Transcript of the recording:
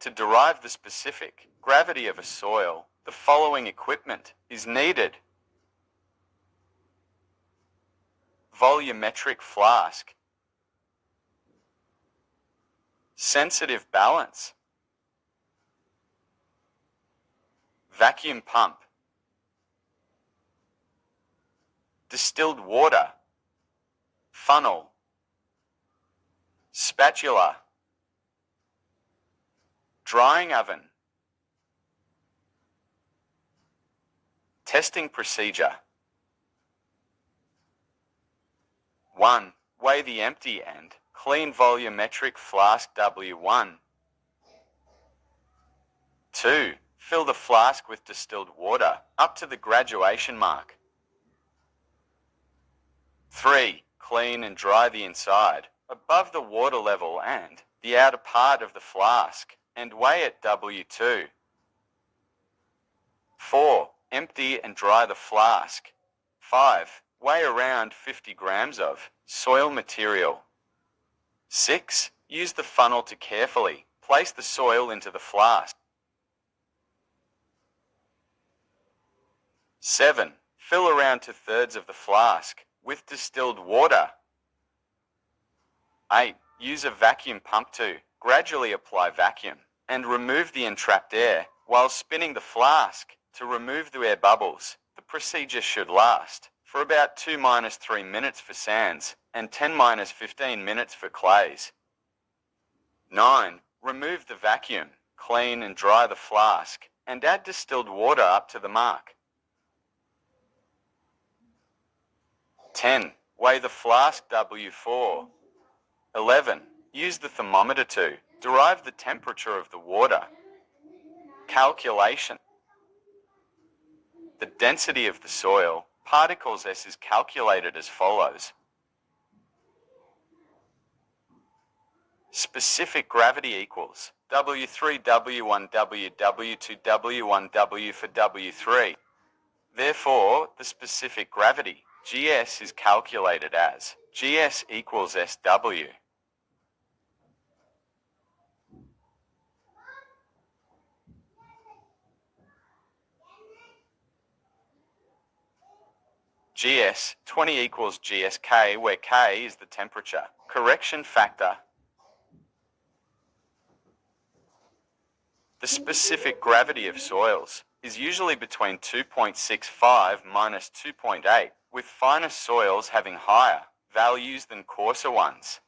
To derive the specific gravity of a soil, the following equipment is needed. Volumetric flask, sensitive balance, vacuum pump, distilled water, funnel, spatula, drying oven. Testing procedure. 1. Weigh the empty and clean volumetric flask W1. 2. Fill the flask with distilled water up to the graduation mark. 3. Clean and dry the inside above the water level and the outer part of the flask and weigh at W2. 4. Empty and dry the flask. 5. Weigh around 50 grams of soil material. 6. Use the funnel to carefully place the soil into the flask. 7. Fill around 2/3 of the flask with distilled water. 8. Use a vacuum pump to gradually apply vacuum and remove the entrapped air while spinning the flask to remove the air bubbles. The procedure should last for about 2-3 minutes for sands and 10-15 minutes for clays. 9. Remove the vacuum, clean and dry the flask, and add distilled water up to the mark. 10. Weigh the flask W4. 11. Use the thermometer to derive the temperature of the water. Calculation. The density of the soil particles S is calculated as follows. Specific gravity equals W3 W1 W W2 W1 W for W3. Therefore, the specific gravity GS is calculated as GS equals SW. GS 20 equals GSK, where K is the temperature correction factor. The specific gravity of soils is usually between 2.65 minus 2.8, with finer soils having higher values than coarser ones.